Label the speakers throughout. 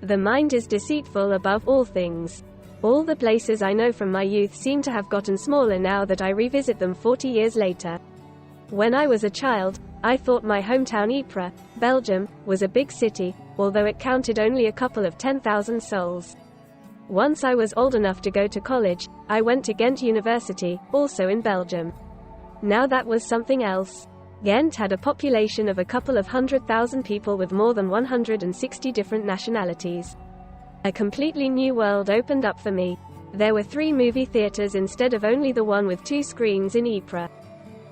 Speaker 1: The mind is deceitful above all things. All the places I know from my youth seem to have gotten smaller now that I revisit them 40 years later. When I was a child, I thought my hometown Ypres, Belgium, was a big city, although it counted only a couple of 10,000 souls. Once I was old enough to go to college, I went to Ghent University, also in Belgium. Now that was something else. Ghent had a population of a couple of 100,000 people with more than 160 different nationalities. A completely new world opened up for me. There were 3 movie theaters instead of only the one with 2 screens in Ypres.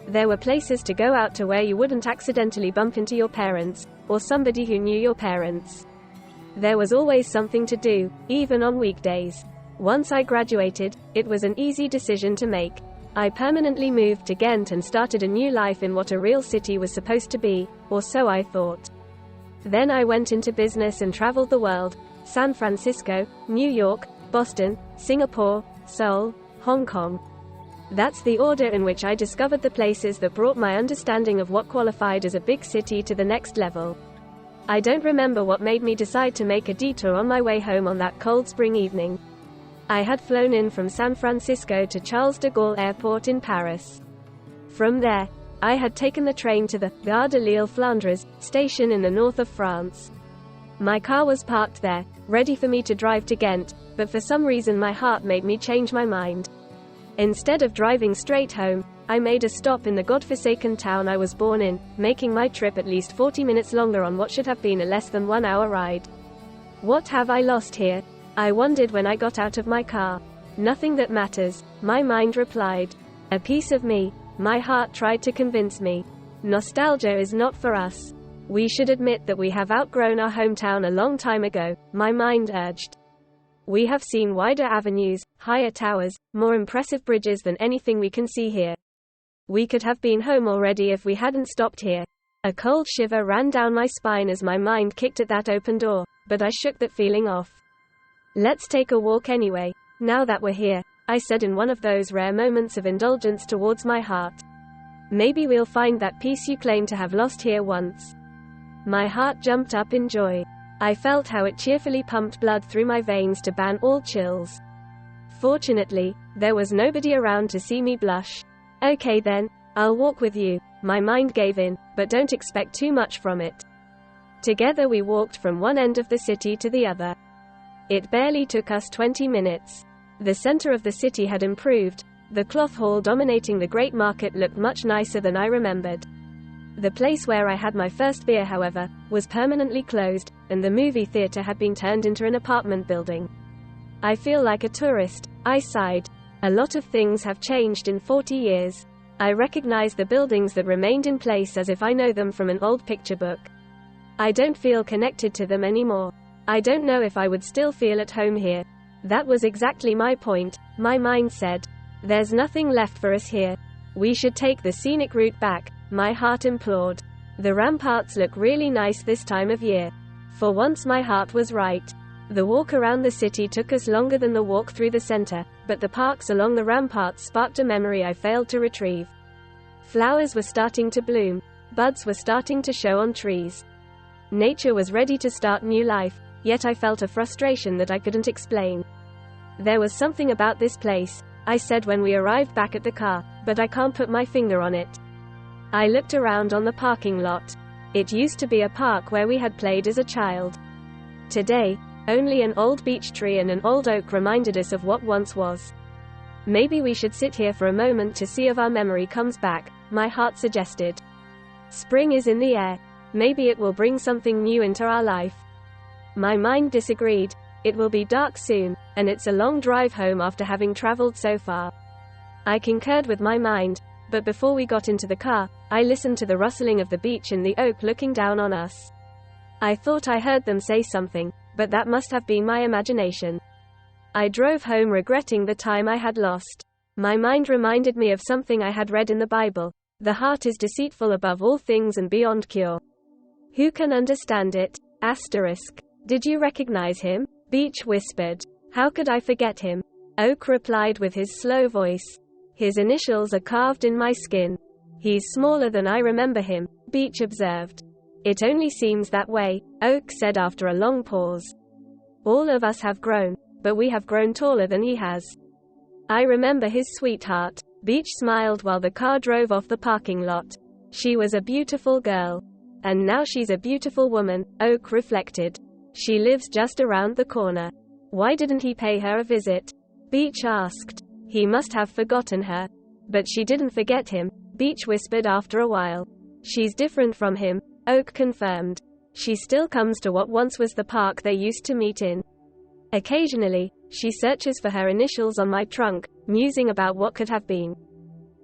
Speaker 1: There were places to go out to where you wouldn't accidentally bump into your parents, or somebody who knew your parents. There was always something to do, even on weekdays. Once I graduated, it was an easy decision to make. I permanently moved to Ghent and started a new life in what a real city was supposed to be, or so I thought. Then I went into business and traveled the world: San Francisco, New York, Boston, Singapore, Seoul, Hong Kong. That's the order in which I discovered the places that brought my understanding of what qualified as a big city to the next level. I don't remember what made me decide to make a detour on my way home on that cold spring evening. I had flown in from San Francisco to Charles de Gaulle Airport in Paris. From there, I had taken the train to the Gare de Lille Flandres station in the north of France. My car was parked there, ready for me to drive to Ghent, but for some reason my heart made me change my mind. Instead of driving straight home, I made a stop in the godforsaken town I was born in, making my trip at least 40 minutes longer on what should have been a less than 1 hour ride. What have I lost here? I wondered when I got out of my car. Nothing that matters, my mind replied. A piece of me, my heart tried to convince me. Nostalgia is not for us. We should admit that we have outgrown our hometown a long time ago, my mind urged. We have seen wider avenues, higher towers, more impressive bridges than anything we can see here. We could have been home already if we hadn't stopped here. A cold shiver ran down my spine as my mind kicked at that open door, but I shook that feeling off. Let's take a walk anyway, now that we're here, I said in one of those rare moments of indulgence towards my heart. Maybe we'll find that peace you claim to have lost here once. My heart jumped up in joy. I felt how it cheerfully pumped blood through my veins to ban all chills. Fortunately, there was nobody around to see me blush. Okay then, I'll walk with you, my mind gave in, but don't expect too much from it. Together we walked from one end of the city to the other. It barely took us 20 minutes. The center of the city had improved. The cloth hall dominating the great market looked much nicer than I remembered. The place where I had my first beer, however, was permanently closed, and the movie theater had been turned into an apartment building. I feel like a tourist, I sighed. A lot of things have changed in 40 years. I recognize the buildings that remained in place as if I know them from an old picture book. I don't feel connected to them anymore. I don't know if I would still feel at home here. That was exactly my point, my mind said. There's nothing left for us here. We should take the scenic route back, my heart implored. The ramparts look really nice this time of year. For once my heart was right. The walk around the city took us longer than the walk through the center, but the parks along the ramparts sparked a memory I failed to retrieve. Flowers were starting to bloom. Buds were starting to show on trees. Nature was ready to start new life, yet I felt a frustration that I couldn't explain. There was something about this place, I said when we arrived back at the car, but I can't put my finger on it. I looked around on the parking lot. It used to be a park where we had played as a child. Today, only an old beech tree and an old oak reminded us of what once was. Maybe we should sit here for a moment to see if our memory comes back, my heart suggested. Spring is in the air. Maybe it will bring something new into our life. My mind disagreed. It will be dark soon, and it's a long drive home after having traveled so far. I concurred with my mind, but before we got into the car, I listened to the rustling of the beech and the oak looking down on us. I thought I heard them say something, but that must have been my imagination. I drove home regretting the time I had lost. My mind reminded me of something I had read in the Bible. The heart is deceitful above all things and beyond cure. Who can understand it? Asterisk. Did you recognize him? Beech whispered. How could I forget him? Oak replied with his slow voice. His initials are carved in my skin. He's smaller than I remember him, Beech observed. It only seems that way, Oak said after a long pause. All of us have grown, but we have grown taller than he has. I remember his sweetheart. Beach smiled while the car drove off the parking lot. She was a beautiful girl. And now she's a beautiful woman, Oak reflected. She lives just around the corner. Why didn't he pay her a visit? Beach asked. He must have forgotten her. But she didn't forget him, Beach whispered after a while. She's different from him, Oak confirmed. She still comes to what once was the park they used to meet in. Occasionally, she searches for her initials on my trunk, musing about what could have been.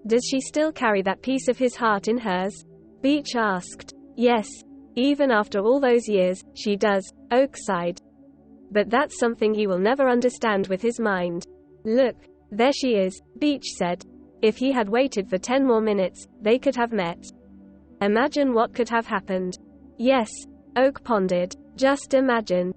Speaker 1: Does she still carry that piece of his heart in hers? Beach asked. Yes. Even after all those years, she does, Oak sighed. But that's something he will never understand with his mind. Look, there she is, Beach said. If he had waited for 10 more minutes, they could have met. Imagine what could have happened. Yes, Oak pondered. Just imagine.